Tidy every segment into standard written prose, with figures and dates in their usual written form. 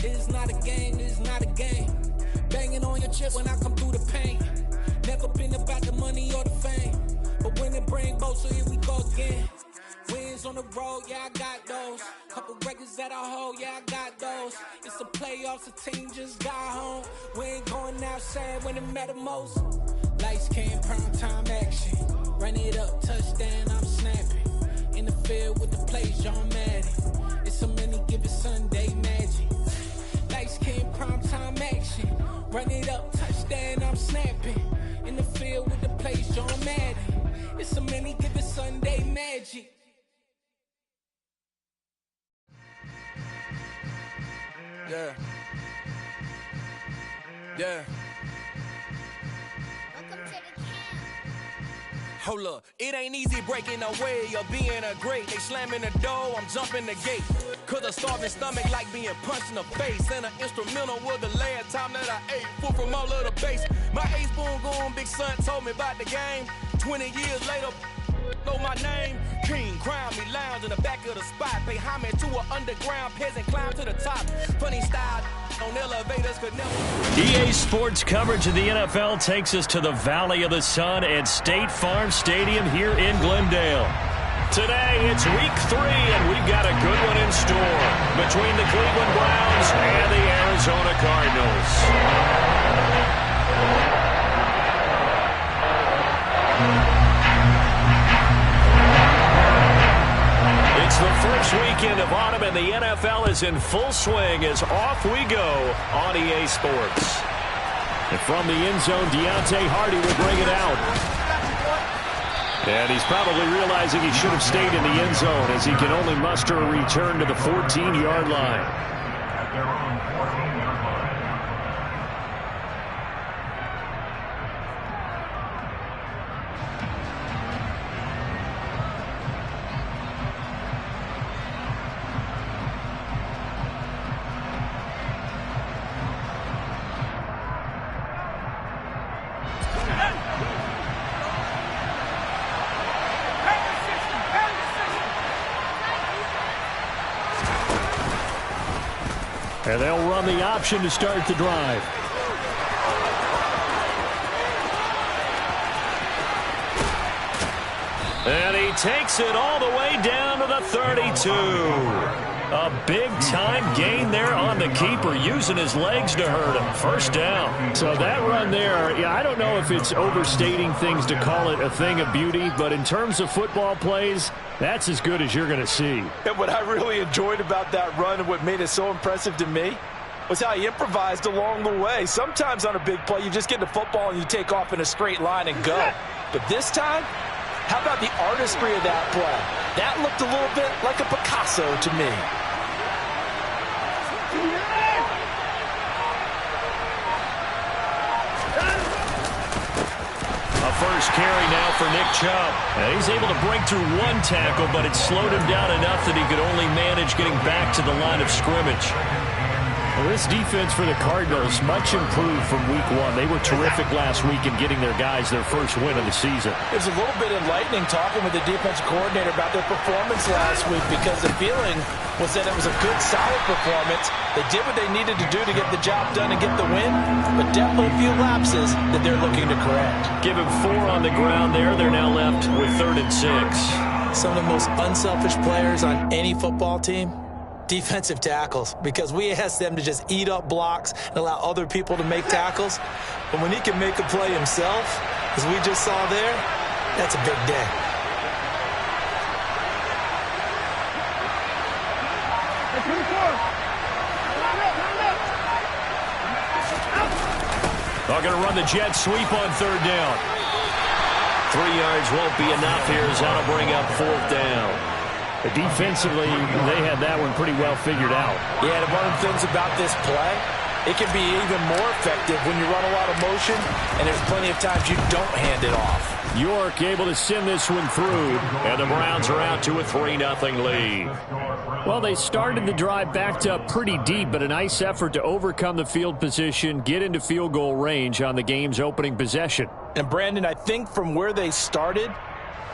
It's not a game, it's not a game. Banging on your chip when I come through the pain. Never been about the money or the fame. But when it bring both, so here we go again. Wins on the road, yeah, I got those. Couple records that I hold, yeah, I got those. It's the playoffs, the team just got home. We ain't going outside when it matter most. Lights came, prime time action. Run it up, touchdown, I'm snapping. In the field with the plays, John Madden. It's a many given Sunday magic. Lights came, prime time action. Run it up, touchdown, I'm snapping. In the field with the plays, John Madden. It's a many given Sunday magic. Yeah. Yeah. Hold up, it ain't easy breaking away or being a great. They slamming the door, I'm jumping the gate. Cause a starving stomach like being punched in the face. And an instrumental was the last time that I ate food from all of the base. My ace boom goon, big son told me about the game. 20 years later, know my name. King, crown me, lounge in the back of the spot. Pay homage to an underground peasant, climb to the top. Funny style on elevators could never. EA Sports coverage of the NFL takes us to the Valley of the Sun at State Farm Stadium here in Glendale. Today, it's week 3, and we've got a good one in store between the Cleveland Browns and the Arizona Cardinals. It's the first weekend of autumn, and the NFL is in full swing as off we go on EA Sports. And from the end zone, Deontay Hardy will bring it out. And he's probably realizing he should have stayed in the end zone as he can only muster a return to the 14-yard line. And they'll run the option to start the drive. And he takes it all the way down to the 32. A big-time gain there on the keeper, using his legs to hurt him. First down. So that run there, yeah, I don't know if it's overstating things to call it a thing of beauty, but in terms of football plays, that's as good as you're going to see. And what I really enjoyed about that run and what made it so impressive to me was how he improvised along the way. Sometimes on a big play, you just get the football and you take off in a straight line and go. But this time, how about the artistry of that play? That looked a little bit like a Picasso to me. First carry now for Nick Chubb. And he's able to break through one tackle, but it slowed him down enough that he could only manage getting back to the line of scrimmage. Well, this defense for the Cardinals, much improved from week 1. They were terrific last week in getting their guys their first win of the season. It was a little bit enlightening talking with the defensive coordinator about their performance last week, because the feeling was that it was a good, solid performance. They did what they needed to do to get the job done and get the win, but definitely a few lapses that they're looking to correct. Give him 4 on the ground there. They're now left with 3rd and 6. Some of the most unselfish players on any football team, defensive tackles, because we ask them to just eat up blocks and allow other people to make tackles. But when he can make a play himself, as we just saw there, that's a big day. They're going to run the jet sweep on 3rd down. 3 yards won't be enough here as that'll bring up 4th down. Defensively, they had that one pretty well figured out. Yeah, and one of the things about this play, it can be even more effective when you run a lot of motion, and there's plenty of times you don't hand it off. York able to send this one through, and the Browns are out to a 3-0 lead. Well, they started the drive backed up pretty deep, but a nice effort to overcome the field position, get into field goal range on the game's opening possession. And, Brandon, I think from where they started,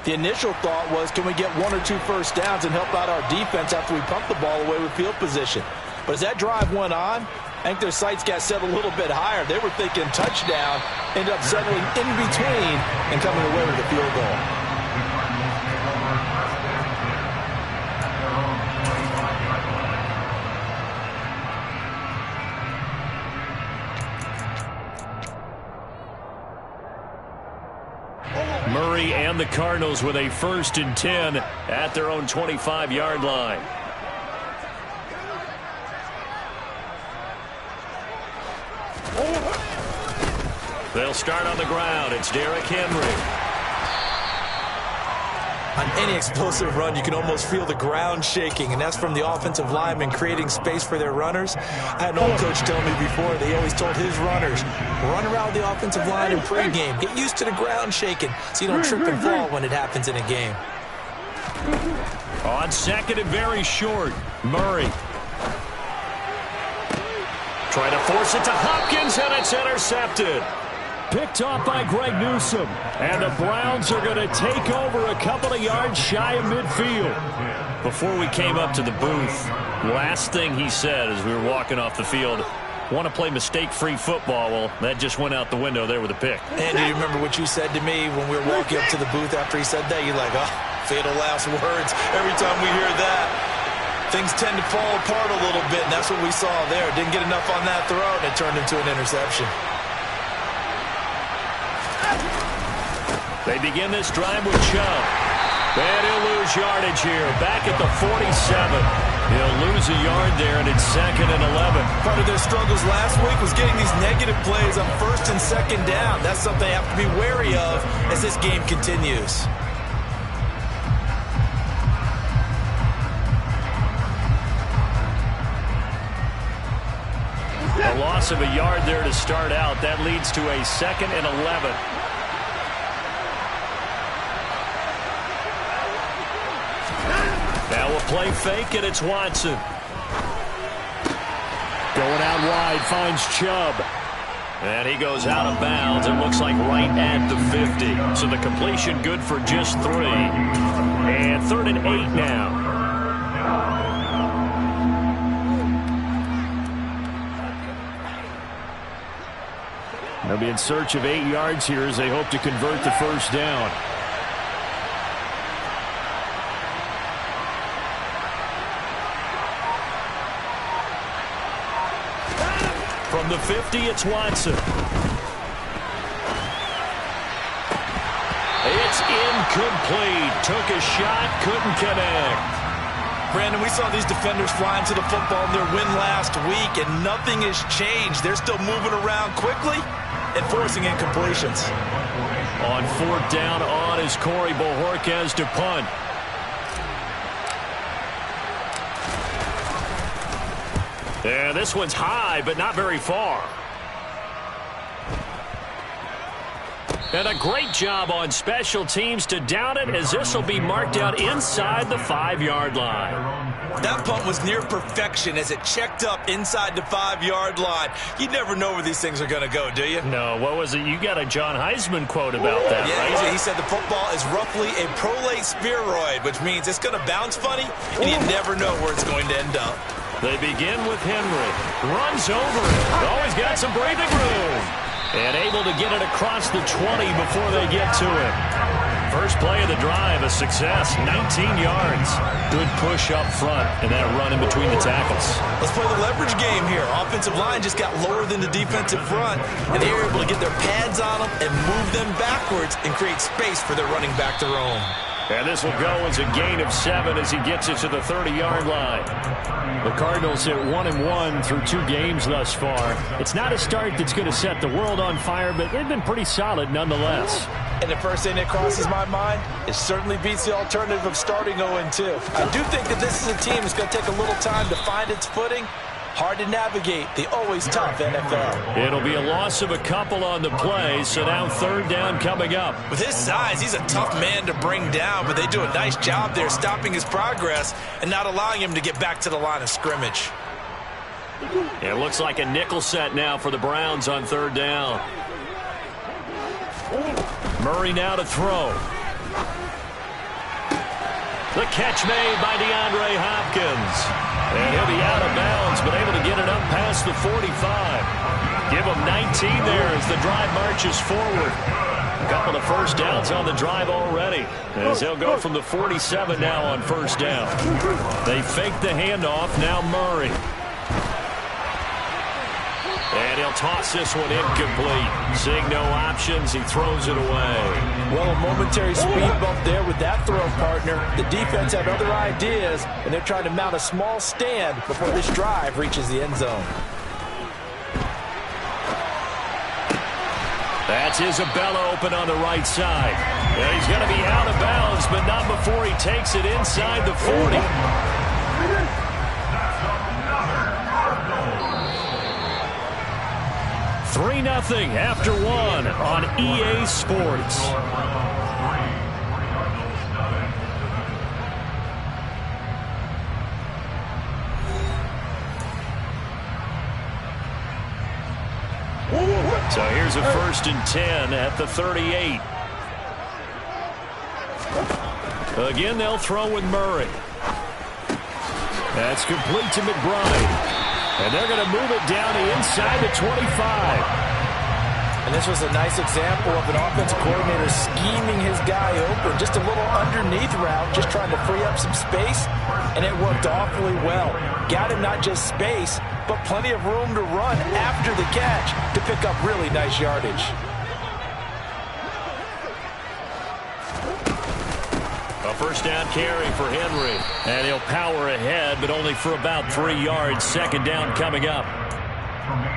the initial thought was, can we get 1 or 2 first downs and help out our defense after we pump the ball away with field position? But as that drive went on, I think their sights got set a little bit higher. They were thinking touchdown, ended up settling in between and coming away with a field goal. Murray and the Cardinals with a 1st and 10 at their own 25-yard line. They'll start on the ground. It's Derrick Henry. On any explosive run, you can almost feel the ground shaking, and that's from the offensive linemen creating space for their runners. I had an old coach tell me before that he always told his runners, run around the offensive line in pregame. Get used to the ground shaking so you don't trip and fall when it happens in a game. On 2nd and very short, Murray. Trying to force it to Hopkins, and it's intercepted. Picked off by Greg Newsome. And the Browns are going to take over a couple of yards shy of midfield. Before we came up to the booth, last thing he said as we were walking off the field, want to play mistake-free football. Well, that just went out the window there with a pick. And do you remember what you said to me when we were walking up to the booth after he said that? You're like, oh, fatal last words. Every time we hear that, things tend to fall apart a little bit, and that's what we saw there. Didn't get enough on that throw, and it turned into an interception. They begin this drive with Chubb. And he'll lose yardage here. Back at the 47. He'll lose a yard there, and it's 2nd and 11. Part of their struggles last week was getting these negative plays on 1st and 2nd down. That's something they have to be wary of as this game continues. A loss of a yard there to start out. That leads to a 2nd and 11. Now we'll play fake, and it's Watson. Going out wide, finds Chubb. And he goes out of bounds. It looks like right at the 50. So the completion good for just 3. And 3rd and 8 now. They'll be in search of 8 yards here as they hope to convert the 1st down. From the 50, it's Watson. It's incomplete. Took a shot, couldn't connect. Brandon, we saw these defenders flying to the football in their win last week, and nothing has changed. They're still moving around quickly and forcing incompletions. On 4th down on is Corey Bojorquez to punt. Yeah, this one's high, but not very far. And a great job on special teams to down it, as this will be marked out inside the 5-yard line. That punt was near perfection as it checked up inside the 5-yard line. You never know where these things are going to go, do you? No, what was it? You got a John Heisman quote about that, yeah, right? He said the football is roughly a prolate spheroid, which means it's going to bounce funny, and you never know where it's going to end up. They begin with Henry. Runs over it. Always got some breathing room. And able to get it across the 20 before they get to it. First play of the drive, a success, 19 yards. Good push up front, and that run in between the tackles. Let's play the leverage game here. Offensive line just got lower than the defensive front, and they were able to get their pads on them and move them backwards and create space for their running back to roam. And this will go as a gain of 7 as he gets it to the 30-yard line. The Cardinals hit 1-1 through 2 games thus far. It's not a start that's going to set the world on fire, but they've been pretty solid nonetheless. And the first thing that crosses my mind, it certainly beats the alternative of starting 0-2. I do think that this is a team that's going to take a little time to find its footing. Hard to navigate the always tough NFL. It'll be a loss of a couple on the play, so now 3rd down coming up. With his size, he's a tough man to bring down, but they do a nice job there stopping his progress and not allowing him to get back to the line of scrimmage. It looks like a nickel set now for the Browns on 3rd down. Murray now to throw. The catch made by DeAndre Hopkins. And he'll be out of bounds, but able to get it up past the 45. Give him 19 there as the drive marches forward. A couple of first downs on the drive already, as they'll go from the 47 now on first down. They fake the handoff. Now Murray. And he'll toss this one incomplete. Seeing no options, he throws it away. Well, a momentary speed bump there with that throw, partner. The defense had other ideas, and they're trying to mount a small stand before this drive reaches the end zone. That's Isabella open on the right side. And he's going to be out of bounds, but not before he takes it inside the 40. 3-0 after one on EA Sports. So here's a 1st and 10 at the 38. Again, they'll throw with Murray. That's complete to McBride. And they're going to move it down to inside the 25. And this was a nice example of an offensive coordinator scheming his guy open. Just a little underneath route, just trying to free up some space. And it worked awfully well. Got him not just space, but plenty of room to run after the catch to pick up really nice yardage. A first down carry for Henry. And he'll power ahead, but only for about 3 yards. Second down coming up.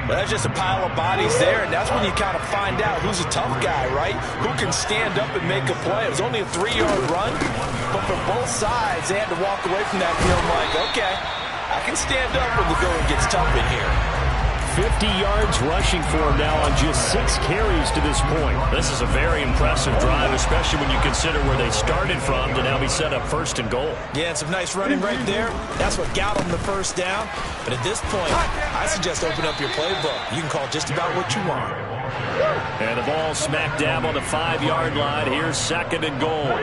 Well, that's just a pile of bodies there, and that's when you kind of find out who's a tough guy, right? Who can stand up and make a play. It was only a 3-yard run, but for both sides, they had to walk away from that feeling like, okay, I can stand up when the going gets tough in here. 50 yards rushing for him now on just 6 carries to this point. This is a very impressive drive, especially when you consider where they started from to now be set up 1st and goal. Yeah, and some nice running right there. That's what got them the first down. But at this point, I suggest open up your playbook. You can call just about what you want. And the ball smack dab on the 5-yard line. Here's 2nd and goal.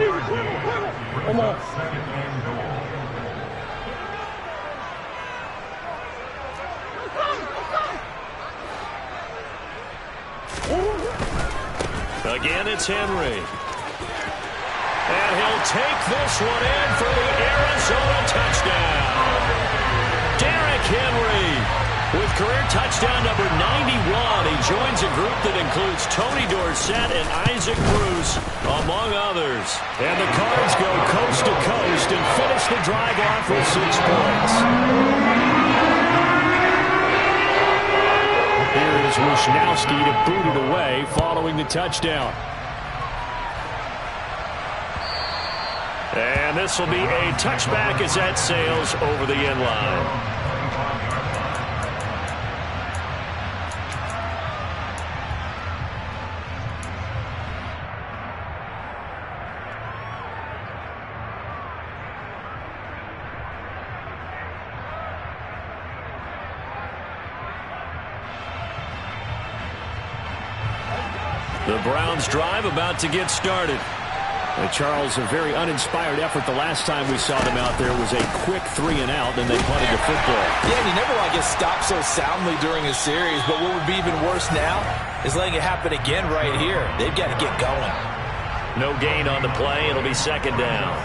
Again, it's Henry. And he'll take this one in for the Arizona touchdown. Derrick Henry with career touchdown number 91. He joins a group that includes Tony Dorsett and Isaac Bruce, among others. And the Cards go coast to coast and finish the drive off with 6 points. Here is Wishnowski to boot it away following the touchdown. And this will be a touchback as that sails over the end line. The Browns drive about to get started. Charles, a very uninspired effort the last time we saw them out there was a quick 3-and-out, and they punted the football. Yeah, and you never want to get stopped so soundly during a series, but what would be even worse now is letting it happen again right here. They've got to get going. No gain on the play. It'll be 2nd down.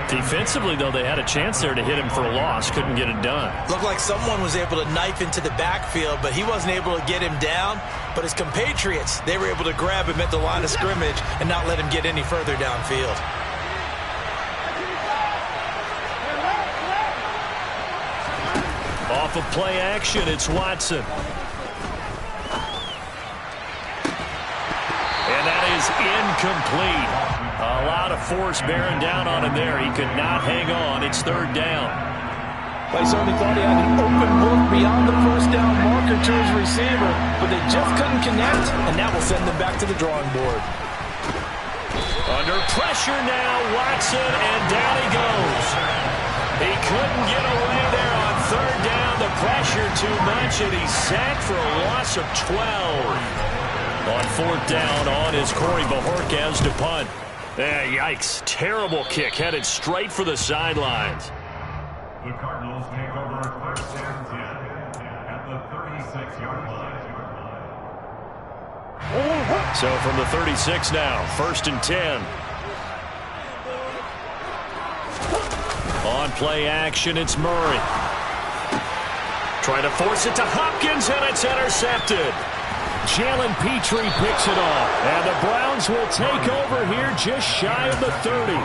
Defensively, though, they had a chance there to hit him for a loss. Couldn't get it done. Looked like someone was able to knife into the backfield, but he wasn't able to get him down. But his compatriots, they were able to grab him at the line of scrimmage and not let him get any further downfield. Off of play action, it's Watson. And that is incomplete. A lot of force bearing down on him there. He could not hang on. It's 3rd down. Well, he certainly thought he had an open look beyond the first down marker to his receiver, but they just couldn't connect, and that will send them back to the drawing board. Under pressure now, Watson, and down he goes. He couldn't get away there on 3rd down. The pressure too much, and he's sacked for a loss of 12. On 4th down, on is Corey Bajorquez to punt. Yikes. Terrible kick headed straight for the sidelines. The Cardinals take over So from the 36 now, 1st and 10. On play action, it's Murray. Trying to force it to Hopkins, and it's intercepted. Jalen Petrie picks it off, and the Browns will take over here just shy of the 30.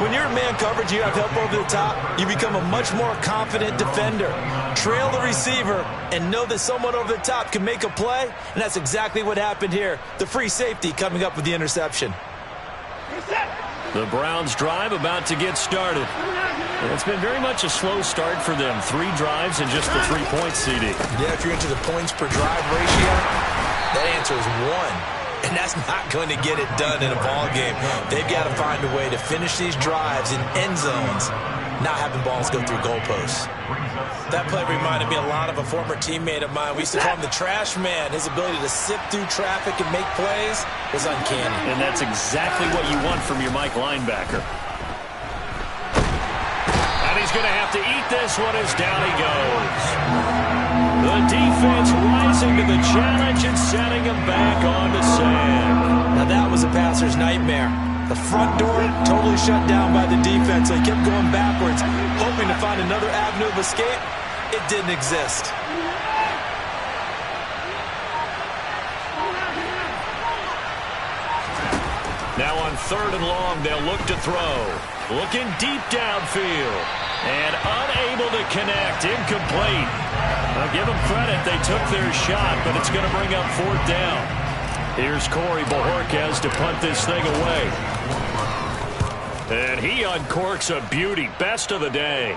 When you're in man coverage, you have help over the top, you become a much more confident defender. Trail the receiver and know that someone over the top can make a play, and that's exactly what happened here. The free safety coming up with the interception. The Browns drive about to get started. It's been very much a slow start for them. 3 drives and just the 3 points, CD. Yeah, if you're into the points per drive ratio, that answer is 1. And that's not going to get it done in a ball game. They've got to find a way to finish these drives in end zones, not having balls go through goalposts. That play reminded me a lot of a former teammate of mine. We used to call him the trash man. His ability to sift through traffic and make plays was uncanny. And that's exactly what you want from your Mike linebacker. And he's going to have to eat this one as down he goes. The defense rising to the challenge and setting him back on the sand. Now that was a passer's nightmare. The front door totally shut down by the defense. So he kept going backwards, hoping to find another avenue of escape. It didn't exist. Now on 3rd and long, they'll look to throw. Looking deep downfield. And unable to connect. Incomplete. I'll give them credit. They took their shot, but it's going to bring up 4th down. Here's Corey Bojorquez to punt this thing away. And he uncorks a beauty. Best of the day.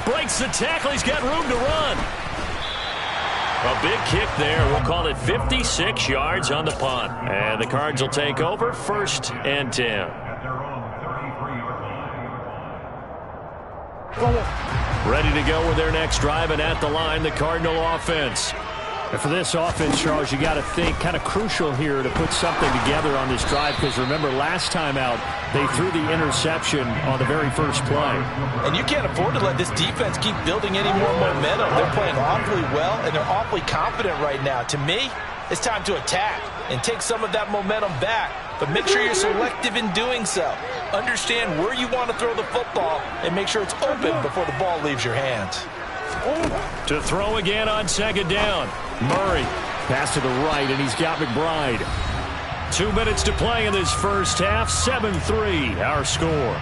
Breaks the tackle. He's got room to run. A big kick there. We'll call it 56 yards on the punt. And the Cards will take over 1st and 10. Ready to go with their next drive, and at the line, the Cardinal offense. And for this offense, Charles, you got to think kind of crucial here to put something together on this drive, because remember last time out they threw the interception on the very first play. And you can't afford to let this defense keep building any more momentum. They're playing awfully well, and they're awfully confident right now. To me, it's time to attack and take some of that momentum back, but make sure you're selective in doing so. Understand where you want to throw the football and make sure it's open before the ball leaves your hands. To throw again on 2nd down. Murray. Pass to the right, and he's got McBride. 2 minutes to play in this first half. 7-3, our score.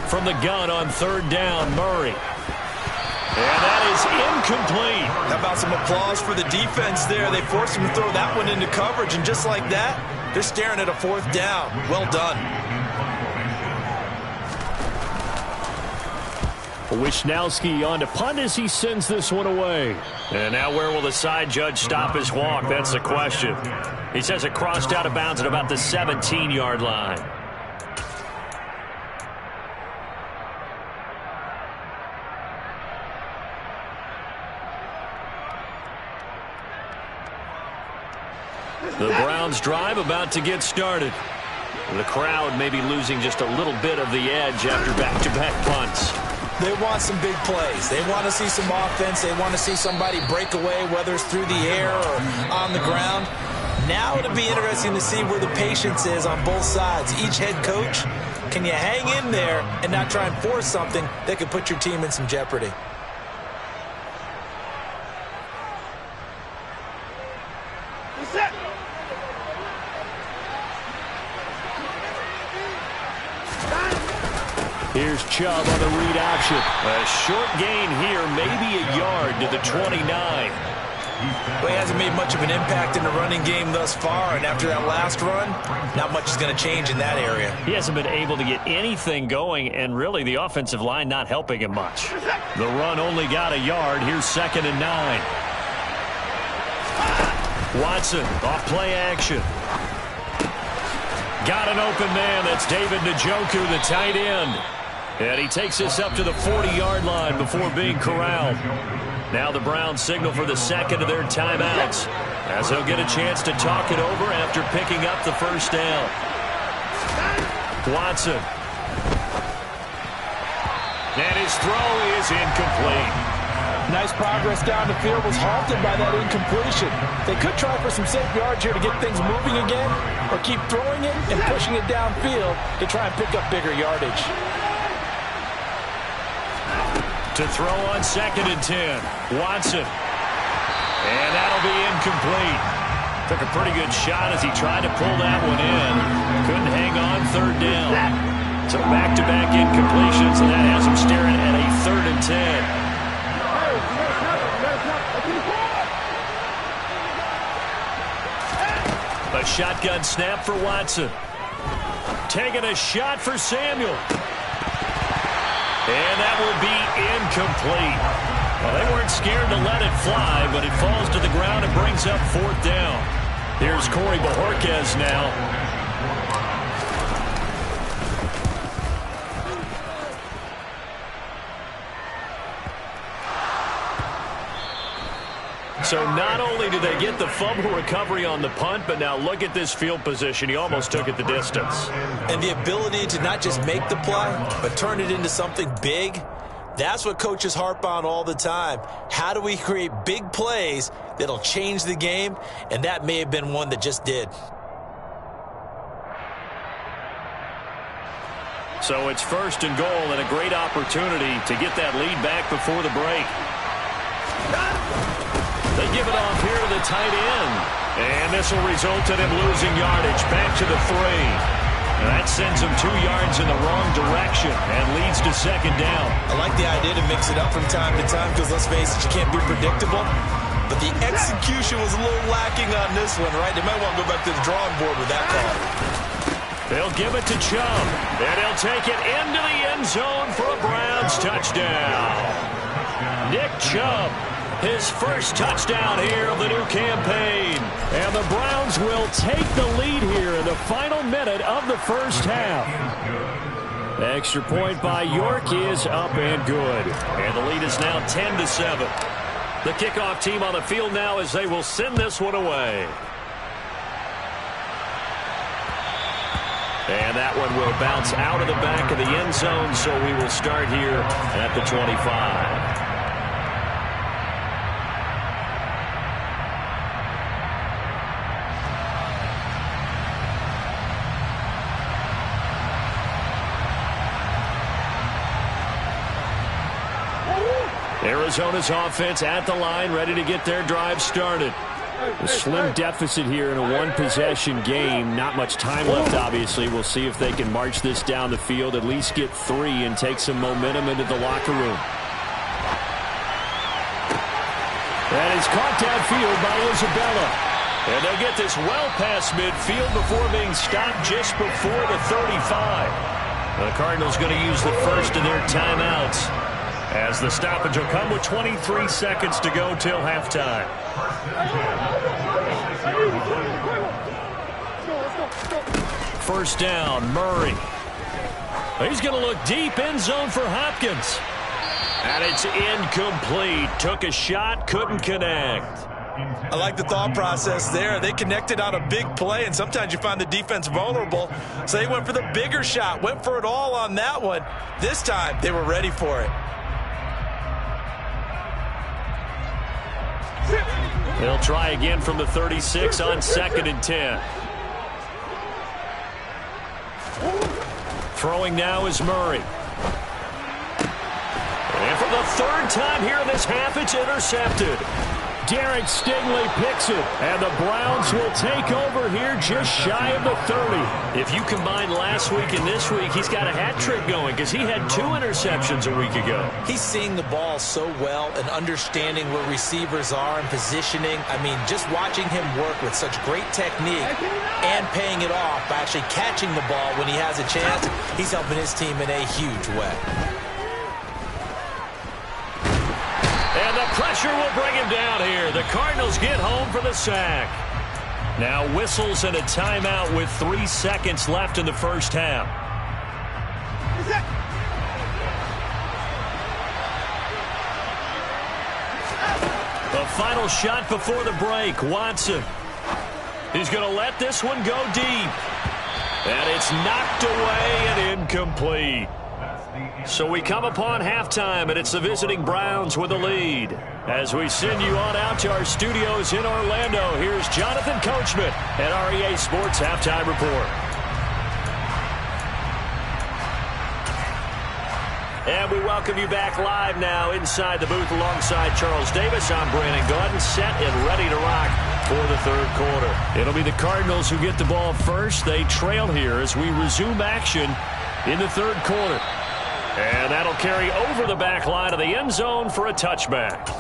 From the gun on 3rd down, Murray. And that is incomplete. How about some applause for the defense there? They forced him to throw that one into coverage, and just like that, they're staring at a 4th down. Well done. Wisnowski on to punt as he sends this one away. And now where will the side judge stop his walk? That's the question. He says it crossed out of bounds at about the 17-yard line. The Browns drive about to get started. The crowd may be losing just a little bit of the edge after back-to-back punts. They want some big plays. They want to see some offense. They want to see somebody break away, whether it's through the air or on the ground. Now it'll be interesting to see where the patience is on both sides. Each head coach, can you hang in there and not try and force something that could put your team in some jeopardy? Here's Chubb on the read option. A short gain here, maybe a yard to the 29. Well, he hasn't made much of an impact in the running game thus far, and after that last run, not much is going to change in that area. He hasn't been able to get anything going, and really the offensive line not helping him much. The run only got a yard. Here's 2nd and 9. Watson off play action. Got an open man. That's David Njoku, the tight end. And he takes this up to the 40-yard line before being corralled. Now the Browns signal for the second of their timeouts, as they'll get a chance to talk it over after picking up the first down. Watson. And his throw is incomplete. Nice progress down the field, was halted by that incompletion. They could try for some safe yards here to get things moving again, or keep throwing it and pushing it downfield to try and pick up bigger yardage. To throw on 2nd and 10. Watson. And that'll be incomplete. Took a pretty good shot as he tried to pull that one in. Couldn't hang on 3rd down. So back-to-back incompletions, and that has him staring at a 3rd and 10. A shotgun snap for Watson. Taking a shot for Samuel. And that will be incomplete. Well, they weren't scared to let it fly, but it falls to the ground and brings up 4th down. Here's Corey Bojorquez now. So not only do they get the fumble recovery on the punt, but now look at this field position. He almost took it the distance. And the ability to not just make the play, but turn it into something big, that's what coaches harp on all the time. How do we create big plays that'll change the game? And that may have been one that just did. So it's 1st and goal, and a great opportunity to get that lead back before the break. They give it off here to the tight end. And this will result in him losing yardage back to the 3. And that sends him 2 yards in the wrong direction and leads to 2nd down. I like the idea to mix it up from time to time because, let's face it, you can't be predictable. But the execution was a little lacking on this one, right? They might want to go back to the drawing board with that call. They'll give it to Chubb. And he'll take it into the end zone for a Browns touchdown. Nick Chubb. His first touchdown here of the new campaign. And the Browns will take the lead here in the final minute of the first half. Extra point by York is up and good. And the lead is now 10-7. The kickoff team on the field now as they will send this one away. And that one will bounce out of the back of the end zone, so we will start here at the 25. Arizona's offense at the line, ready to get their drive started. A slim deficit here in a one-possession game. Not much time left, obviously. We'll see if they can march this down the field, at least get 3, and take some momentum into the locker room. That is caught downfield by Isabella. And they'll get this well past midfield before being stopped just before the 35. The Cardinals going to use the first of their timeouts, as the stoppage will come with 23 seconds to go till halftime. First down, Murray. He's going to look deep, end zone for Hopkins. And it's incomplete. Took a shot, couldn't connect. I like the thought process there. They connected on a big play, and sometimes you find the defense vulnerable. So they went for the bigger shot, went for it all on that one. This time, they were ready for it. They'll try again from the 36 on 2nd and 10. Throwing now is Murray. And for the 3rd time here in this half, it's intercepted. Derek Stingley picks it, and the Browns will take over here just shy of the 30. If you combine last week and this week, he's got a hat trick going because he had 2 interceptions a week ago. He's seeing the ball so well and understanding where receivers are and positioning. I mean, just watching him work with such great technique and paying it off by actually catching the ball when he has a chance, he's helping his team in a huge way. And the pressure will bring him down here. The Cardinals get home for the sack. Now whistles and a timeout with 3 seconds left in the first half. The final shot before the break. Watson. He's going to let this one go deep. And it's knocked away and incomplete. So we come upon halftime, and it's the visiting Browns with a lead. As we send you on out to our studios in Orlando, here's Jonathan Coachman at REA Sports Halftime Report. And we welcome you back live now inside the booth alongside Charles Davis. I'm Brandon Gaudin, set and ready to rock for the third quarter. It'll be the Cardinals who get the ball first. They trail here as we resume action in the third quarter. And that'll carry over the back line of the end zone for a touchback.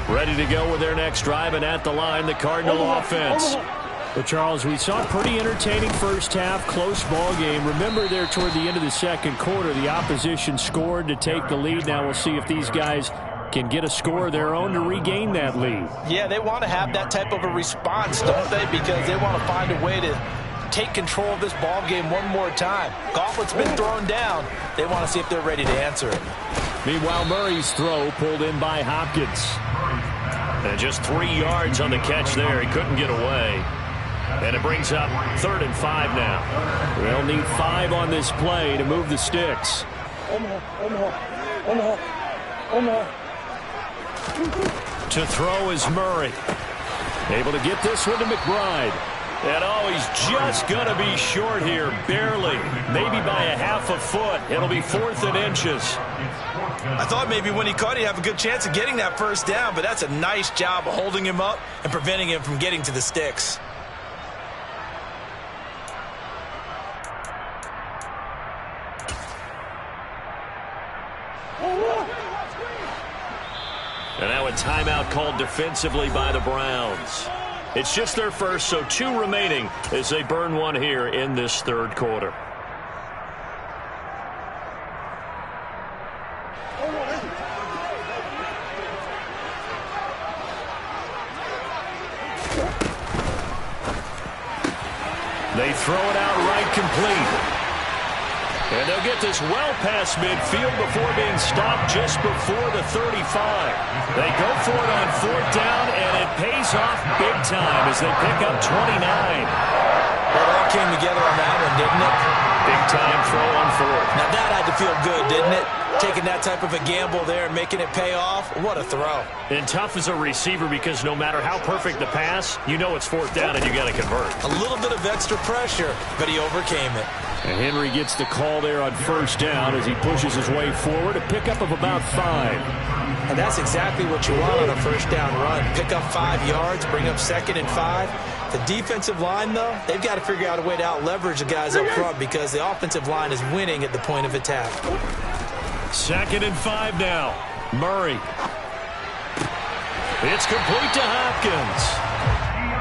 Ready to go with their next drive, and at the line, the Cardinal offense. Well, Charles, we saw a pretty entertaining first half, close ball game. Remember there toward the end of the second quarter, the opposition scored to take the lead. Now we'll see if these guys can get a score of their own to regain that lead. Yeah, they want to have that type of a response, don't they? Because they want to find a way to take control of this ball game one more time. Gauntlet's been thrown down. They want to see if they're ready to answer it. Meanwhile, Murray's throw pulled in by Hopkins. And just 3 yards on the catch there. He couldn't get away. And it brings up 3rd and 5 now. They'll need 5 on this play to move the sticks. To throw is Murray. Able to get this one to McBride. And oh, he's just going to be short here, barely. Maybe by a half a foot. It'll be 4th and inches. I thought maybe when he caught it, he'd have a good chance of getting that first down, but that's a nice job of holding him up and preventing him from getting to the sticks. And now a timeout called defensively by the Browns. It's just their first, so 2 remaining as they burn one here in this third quarter. They throw it out right complete. And they'll get this well past midfield before being stopped just before the 35. They go for it on 4th down, and it pays off big time as they pick up 29. Well, it all came together on that one, didn't it? Big time throw on 4th. Now that had to feel good, didn't it? Taking that type of a gamble there and making it pay off. What a throw. And tough as a receiver because no matter how perfect the pass, you know it's 4th down and you got to convert. A little bit of extra pressure, but he overcame it. And Henry gets the call there on 1st down as he pushes his way forward. A pickup of about 5. And that's exactly what you want on a 1st down run. Pick up 5 yards, bring up 2nd and 5. The defensive line, though, they've got to figure out a way to out-leverage the guys up front because the offensive line is winning at the point of attack. 2nd and 5 now. Murray. It's complete to Hopkins.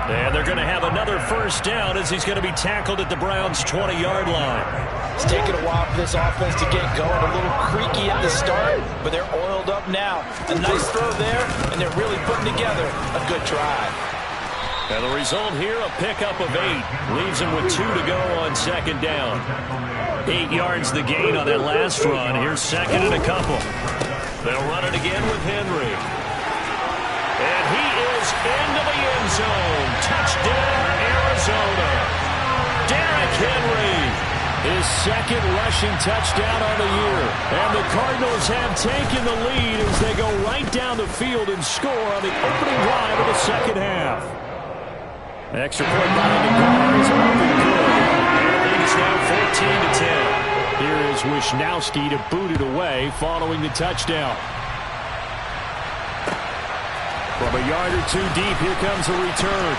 And they're going to have another 1st down as he's going to be tackled at the Browns' 20-yard line. It's taken a while for this offense to get going. A little creaky at the start, but they're oiled up now. A nice throw there, and they're really putting together a good drive. And the result here, a pickup of 8. Leaves him with 2 to go on 2nd down. 8 yards the gain on that last run. Here's 2nd and a couple. They'll run it again with Henry. And he is into the end zone. Touchdown, Arizona. Derrick Henry. His 2nd rushing touchdown on the year. And the Cardinals have taken the lead as they go right down the field and score on the opening drive of the second half. Extra point behind the goal is up and good. And the lead is now 14-10. Here is Wisnowski to boot it away following the touchdown. From a yard or 2 deep, here comes a return.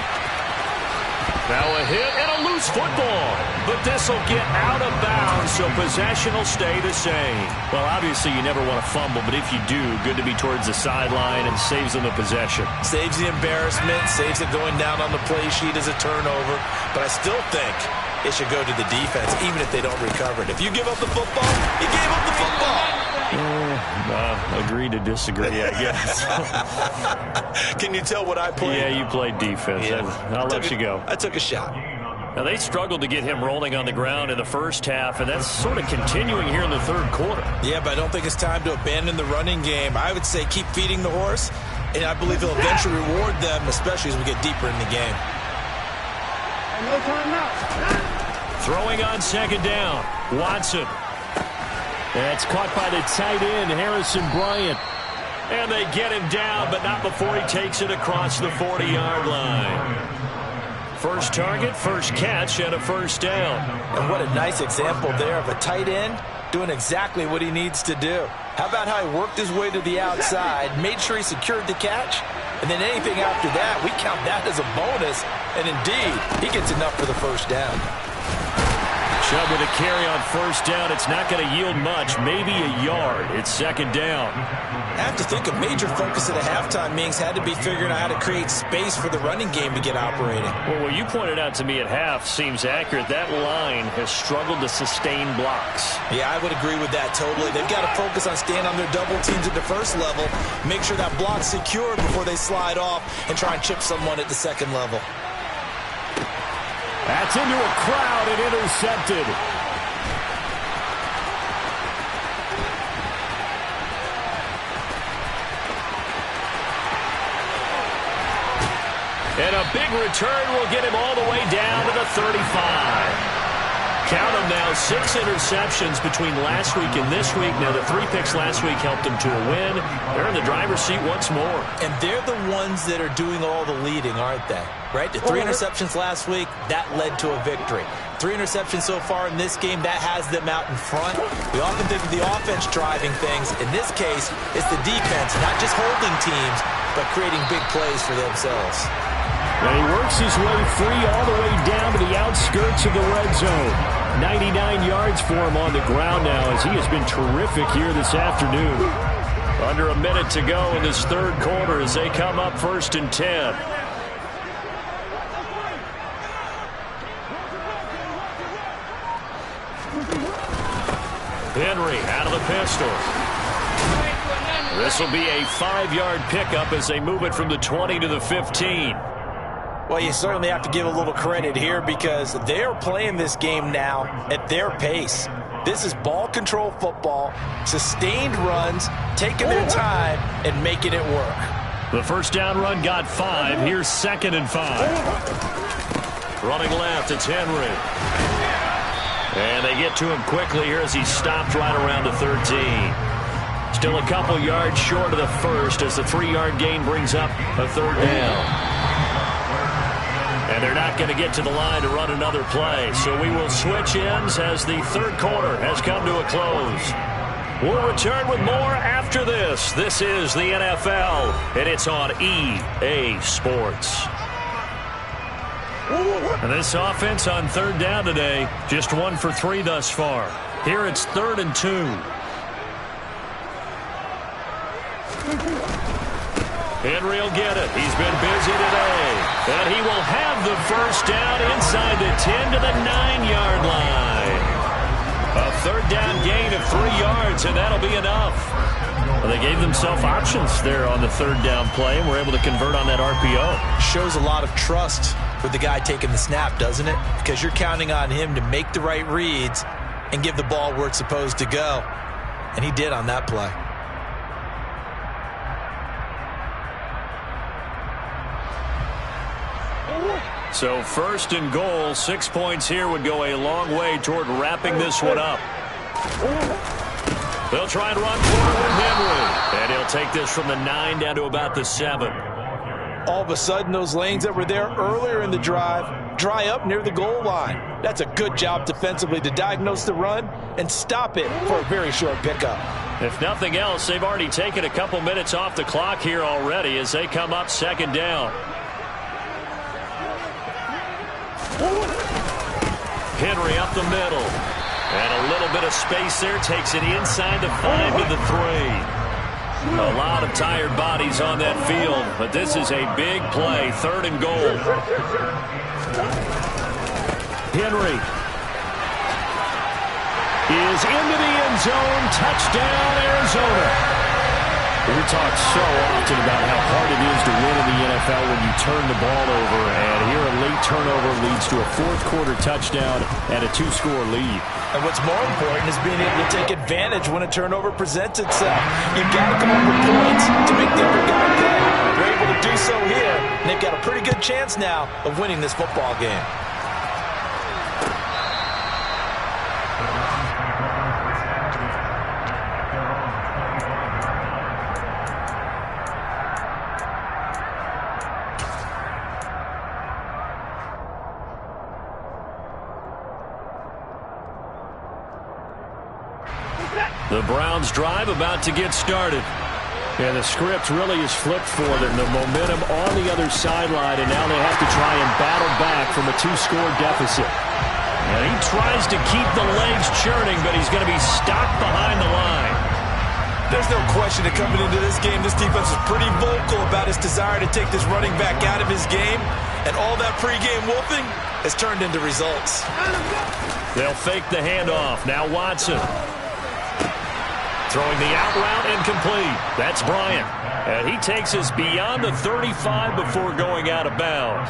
Now a hit and a a loose football. But this will get out of bounds, so possession will stay the same. Well, obviously you never want to fumble, but if you do, good to be towards the sideline and saves them the possession. Saves the embarrassment, saves it going down on the play sheet as a turnover. But I still think it should go to the defense, even if they don't recover it. If you give up the football, you gave up the football. Agree to disagree, I guess. Can you tell what I played? Yeah, you played defense. Yeah. I'll let you go. I took a shot. Now, they struggled to get him rolling on the ground in the first half, and that's sort of continuing here in the third quarter. Yeah, but I don't think it's time to abandon the running game. I would say keep feeding the horse, and I believe he'll eventually reward them, especially as we get deeper in the game. No time out. Throwing on second down. Watson. That's caught by the tight end, Harrison Bryant. And they get him down, but not before he takes it across the 40-yard line. First target, first catch, and a first down. And what a nice example there of a tight end doing exactly what he needs to do. How about how he worked his way to the outside, made sure he secured the catch, and then anything after that, we count that as a bonus. And indeed, he gets enough for the first down. Chubb with a carry on first down. It's not going to yield much, maybe a yard. It's second down. I have to think a major focus at a halftime meetings had to be figuring out how to create space for the running game to get operating. Well, what you pointed out to me at half seems accurate. That line has struggled to sustain blocks. Yeah, I would agree with that totally. They've got to focus on staying on their double teams at the first level, make sure that block's secured before they slide off and try and chip someone at the second level. That's into a crowd and intercepted. And a big return will get him all the way down to the 35. Count them now, 6 interceptions between last week and this week. Now, the 3 picks last week helped them to a win. They're in the driver's seat once more. And they're the ones that are doing all the leading, aren't they? Right? The 3 interceptions last week, that led to a victory. 3 interceptions so far in this game, that has them out in front. We often think of the offense driving things. In this case, it's the defense, not just holding teams, but creating big plays for themselves. And he works his way free all the way down to the outskirts of the red zone. 99 yards for him on the ground now as he has been terrific here this afternoon. Under a minute to go in this third quarter as they come up 1st and 10. Henry out of the pistol. This will be a 5-yard pickup as they move it from the 20 to the 15. Well, you certainly have to give a little credit here because they're playing this game now at their pace. This is ball control football, sustained runs, taking their time and making it work. The first down run got 5. Here's 2nd and 5. Running left, it's Henry. And they get to him quickly here as he stopped right around the 13. Still a couple yards short of the first as the 3-yard gain brings up a 3rd down. And they're not going to get to the line to run another play. So we will switch ends as the third quarter has come to a close. We'll return with more after this. This is the NFL, and it's on EA Sports. And this offense on 3rd down today, just 1 for 3 thus far. Here it's 3rd and 2. Henry will get it. He's been busy today. And he will have the first down inside the 10 to the 9-yard line. A 3rd down gain of 3 yards, and that'll be enough. Well, they gave themselves options there on the 3rd down play, and were able to convert on that RPO. Shows a lot of trust with the guy taking the snap, doesn't it? Because you're counting on him to make the right reads and give the ball where it's supposed to go. And he did on that play. So 1st and goal, 6 points here would go a long way toward wrapping this one up. They'll try and run forward with Henry. And he'll take this from the 9 down to about the 7. All of a sudden, those lanes that were there earlier in the drive dry up near the goal line. That's a good job defensively to diagnose the run and stop it for a very short pickup. If nothing else, they've already taken a couple minutes off the clock here already as they come up 2nd down. Henry up the middle. And a little bit of space there. Takes it inside the 5 to the 3. A lot of tired bodies on that field. But this is a big play. 3rd and goal. Henry is into the end zone. Touchdown, Arizona. We talk so often about how hard it is to win in the NFL when you turn the ball over, and here a late turnover leads to a fourth-quarter touchdown and a 2-score lead. And what's more important is being able to take advantage when a turnover presents itself. You've got to come up with points to make the other guy pay. They're able to do so here, and they've got a pretty good chance now of winning this football game. The Browns drive about to get started. And the script really is flipped for them. The momentum on the other sideline, and now they have to try and battle back from a 2-score deficit. And he tries to keep the legs churning, but he's going to be stopped behind the line. There's no question that coming into this game, this defense is pretty vocal about its desire to take this running back out of his game. And all that pregame wolfing has turned into results. They'll fake the handoff. Now Watson. Throwing the out route incomplete. That's Bryant. And he takes us beyond the 35 before going out of bounds.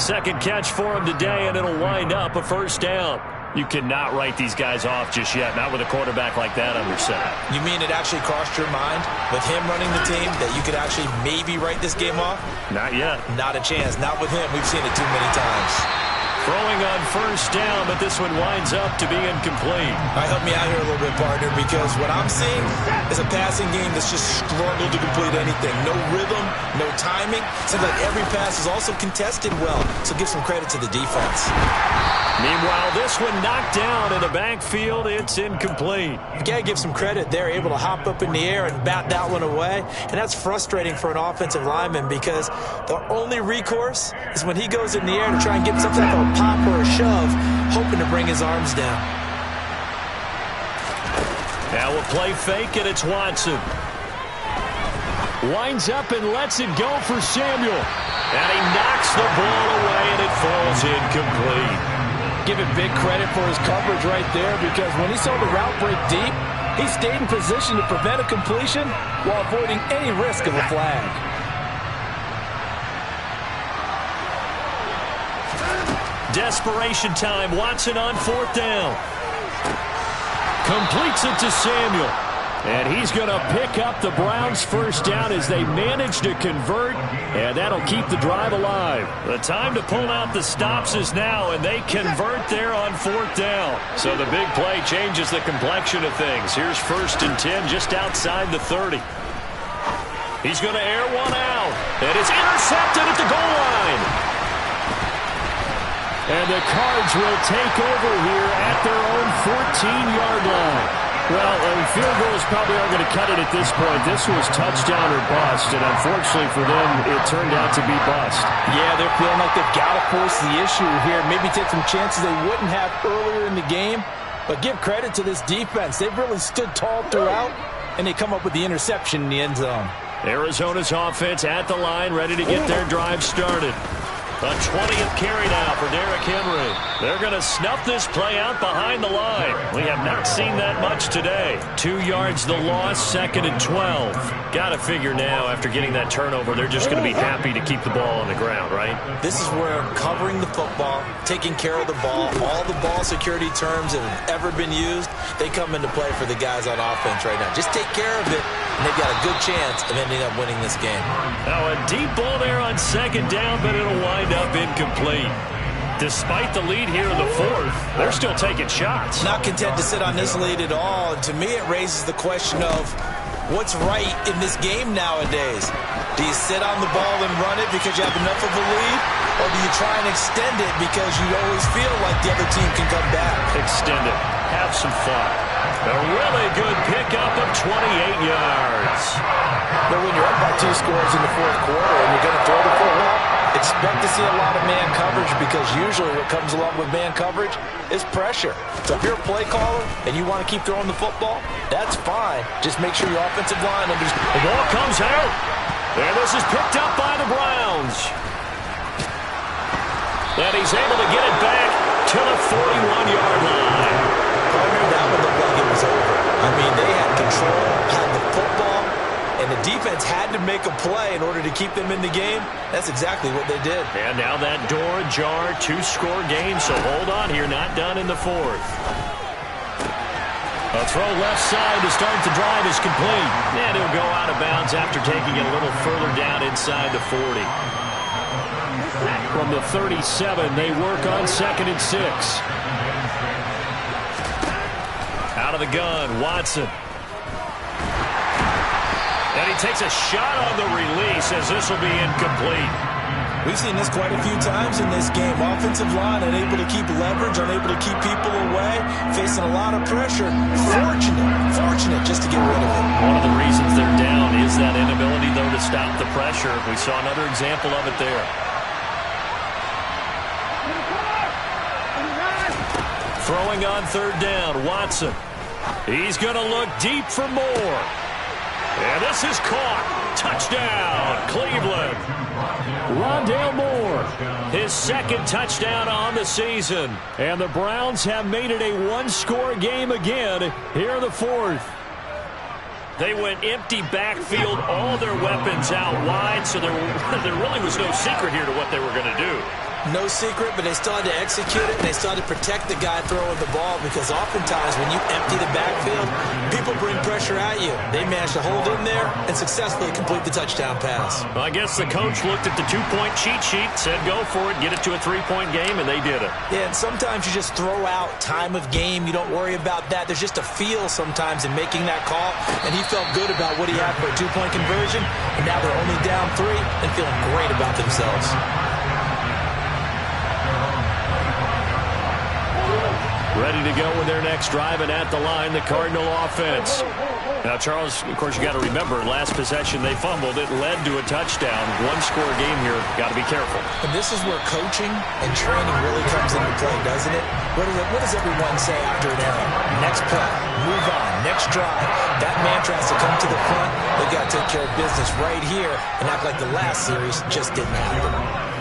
Second catch for him today, and it'll wind up a 1st down. You cannot write these guys off just yet, not with a quarterback like that under center. You mean it actually crossed your mind with him running the team that you could actually maybe write this game off? Not yet. Not a chance. Not with him. We've seen it too many times. Throwing on 1st down, but this one winds up to be incomplete. All right, help me out here a little bit, partner, because what I'm seeing is a passing game that's just struggled to complete anything. No rhythm, no timing. Seems like every pass is also contested well, so give some credit to the defense. Meanwhile, this one knocked down in the backfield. It's incomplete. You got to give some credit. They're able to hop up in the air and bat that one away, and that's frustrating for an offensive lineman because the only recourse is when he goes in the air to try and get something like a pop or a shove, hoping to bring his arms down. Now a play fake, and it's Watson. Winds up and lets it go for Samuel. And he knocks the ball away, and it falls incomplete. Give him big credit for his coverage right there, because when he saw the route break deep, he stayed in position to prevent a completion while avoiding any risk of a flag. Desperation time. Watson on 4th down. Completes it to Samuel. And he's going to pick up the Browns' 1st down as they manage to convert, and that'll keep the drive alive. The time to pull out the stops is now, and they convert there on 4th down. So the big play changes the complexion of things. Here's 1st and 10 just outside the 30. He's going to air one out, and it's intercepted at the goal line. And the Cards will take over here at their own 14-yard line. Well, field goals probably aren't going to cut it at this point. This was touchdown or bust, and unfortunately for them, it turned out to be bust. Yeah, they're feeling like they've got to force the issue here. Maybe take some chances they wouldn't have earlier in the game. But give credit to this defense. They've really stood tall throughout, and they come up with the interception in the end zone. Arizona's offense at the line, ready to get their drive started. A 20th carry now for Derrick Henry. They're going to snuff this play out behind the line. We have not seen that much today. 2 yards the loss, 2nd and 12. Got to figure now, after getting that turnover, they're just going to be happy to keep the ball on the ground, right? This is where covering the football, taking care of the ball, all the ball security terms that have ever been used, they come into play for the guys on offense right now. Just take care of it, and they've got a good chance of ending up winning this game. Now a deep ball there on 2nd down, but it'll wind up incomplete. Despite the lead here in the 4th, they're still taking shots. Not content to sit on this lead at all, and to me it raises the question of what's right in this game nowadays. Do you sit on the ball and run it because you have enough of a lead, or do you try and extend it because you always feel like the other team can come back? Extend it. Have some fun. A really good pickup of 28 yards. But when you're up by 2 scores in the 4th quarter and you're going to throw the football, Expect to see a lot of man coverage because usually what comes along with man coverage is pressure. So if you're a play caller and you want to keep throwing the football, that's fine. Just make sure your offensive line understands. The ball comes out, and this is picked up by the Browns. And he's able to get it back to the 41-yard line. Partner, that one looked like it was over. I mean, they had control, had the football, and the defense had to make a play in order to keep them in the game. That's exactly what they did. And now that door ajar, 2-score game, so hold on here, not done in the fourth. A throw left side to start the drive is complete. And he'll go out of bounds after taking it a little further down inside the 40. From the 37, they work on 2nd and 6. Out of the gun, Watson. And he takes a shot on the release as this will be incomplete. We've seen this quite a few times in this game. Offensive line unable to keep leverage, unable to keep people away, facing a lot of pressure. Fortunate just to get rid of it. One of the reasons they're down is that inability, though, to stop the pressure. We saw another example of it there. Throwing on 3rd down, Watson. He's going to look deep for more. And this is caught. Touchdown, Cleveland. Rondale Moore, his 2nd touchdown on the season. And the Browns have made it a 1-score game again here in the 4th. They went empty backfield, all their weapons out wide, so there really was no secret here to what they were going to do. No secret, but they still had to execute it, and they still had to protect the guy throwing the ball because oftentimes when you empty the backfield, people bring pressure at you. They managed to hold in there and successfully complete the touchdown pass. Well, I guess the coach looked at the 2-point cheat sheet, said go for it, get it to a 3-point game, and they did it. Yeah, and sometimes you just throw out time of game. You don't worry about that. There's just a feel sometimes in making that call, and he felt good about what he had for a 2-point conversion, and now they're only down 3 and feeling great about themselves. Ready to go with their next drive, and at the line, the Cardinal offense. Now, Charles, of course, you got to remember, last possession they fumbled. It led to a touchdown. 1-score game here. Got to be careful. And this is where coaching and training really comes into play, doesn't it? What does everyone say after an error? Next play, move on, next drive. That mantra has to come to the front. They've got to take care of business right here and act like the last series just didn't happen.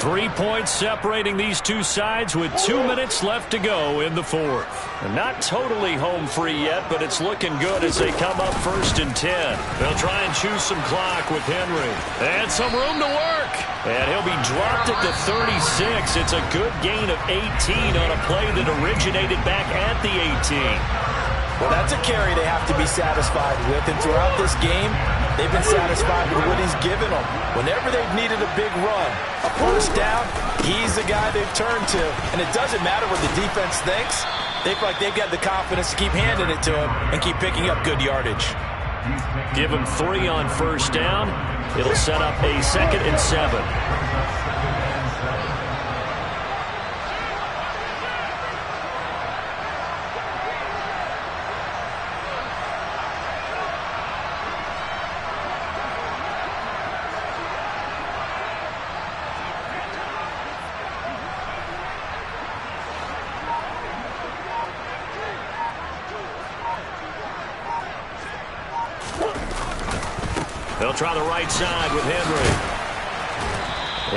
3 points separating these two sides with 2 minutes left to go in the 4th. And not totally home free yet, but it's looking good as they come up 1st and 10. They'll try and choose some clock with Henry. And some room to work. And he'll be dropped at the 36. It's a good gain of 18 on a play that originated back at the 18. Well, that's a carry they have to be satisfied with. And throughout this game, they've been satisfied with what he's given them. Whenever they've needed a big run, a 1st down, he's the guy they've turned to. And it doesn't matter what the defense thinks. They feel like they've got the confidence to keep handing it to him and keep picking up good yardage. Give him 3 on 1st down. It'll set up a 2nd and 7. They'll try the right side with Henry.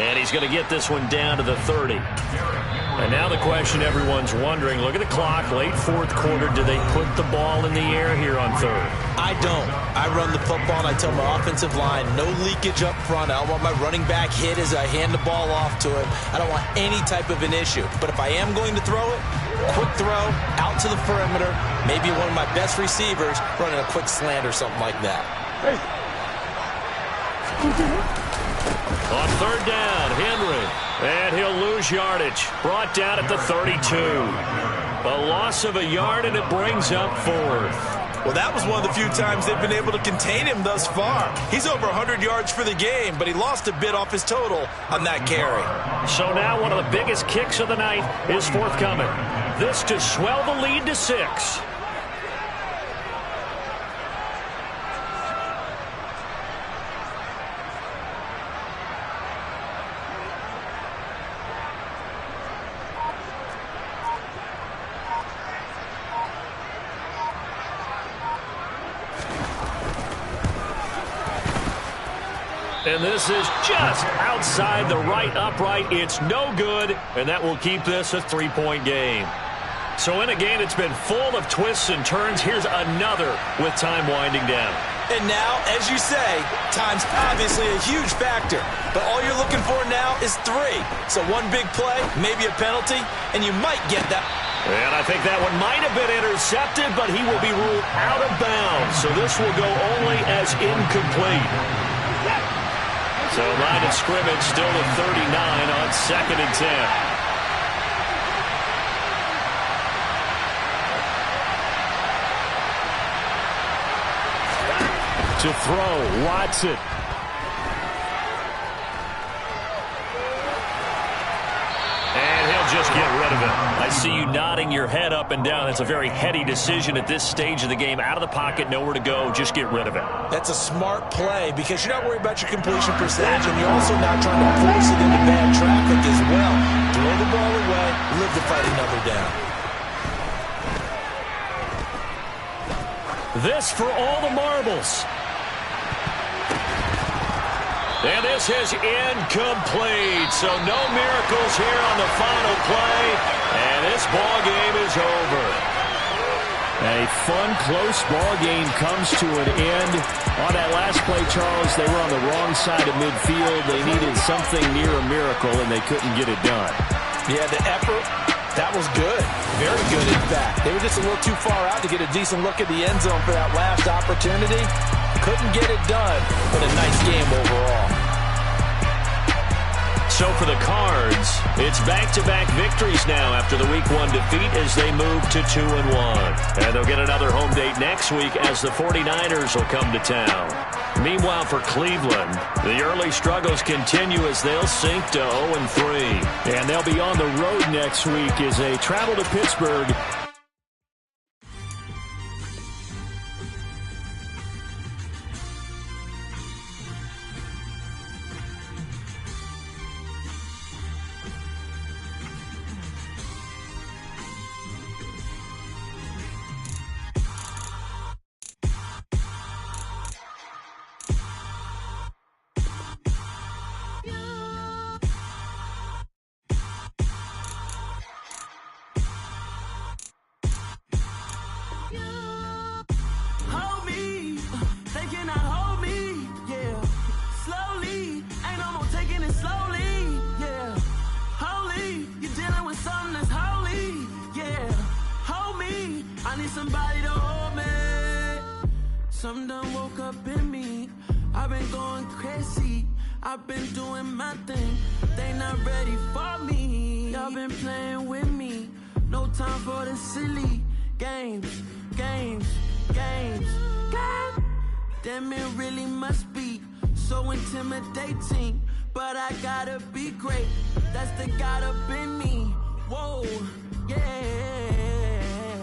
And he's going to get this one down to the 30. And now the question everyone's wondering, look at the clock, late 4th quarter. Do they put the ball in the air here on 3rd? I don't. I run the football and I tell my offensive line, no leakage up front. I don't want my running back hit as I hand the ball off to him. I don't want any type of an issue. But if I am going to throw it, quick throw, out to the perimeter, maybe one of my best receivers running a quick slant or something like that. Hey. On 3rd down, Henry. And he'll lose yardage. Brought down at the 32. A loss of a yard, and it brings up 4th. Well, that was one of the few times they've been able to contain him thus far. He's over 100 yards for the game, but he lost a bit off his total on that carry. So now one of the biggest kicks of the night is forthcoming. This to swell the lead to 6. And this is just outside the right upright. It's no good, and that will keep this a 3-point game. So in a game that's been full of twists and turns, here's another with time winding down. And now, as you say, time's obviously a huge factor. But all you're looking for now is 3. So one big play, maybe a penalty, and you might get that. And I think that one might have been intercepted, but he will be ruled out of bounds. So this will go only as incomplete. So line of scrimmage still at 39 on 2nd and 10. To throw, Watson. And he'll just get rid of it. I see you nodding your head up and down. That's a very heady decision at this stage of the game. Out of the pocket, nowhere to go. Just get rid of it. That's a smart play because you're not worried about your completion percentage, and you're also not trying to force it into bad traffic as well. Throw the ball away, live to fight another down. This for all the marbles. And this is incomplete. So no miracles here on the final play. And this ball game is over. A fun, close ball game comes to an end. On that last play, Charles, they were on the wrong side of midfield. They needed something near a miracle, and they couldn't get it done. Yeah, the effort, that was good. Very good, in fact. They were just a little too far out to get a decent look at the end zone for that last opportunity. Couldn't get it done, but a nice game overall. So for the Cards, it's back-to-back victories now after the Week 1 defeat as they move to 2-1. And they'll get another home date next week as the 49ers will come to town. Meanwhile, for Cleveland, the early struggles continue as they'll sink to 0-3. And they'll be on the road next week as they travel to Pittsburgh. Somebody to hold me. Something done woke up in me. I've been going crazy. I've been doing my thing. They not ready for me. Y'all been playing with me. No time for the silly games. Damn, it really must be so intimidating. But I gotta be great. That's the God up in me. Whoa, yeah.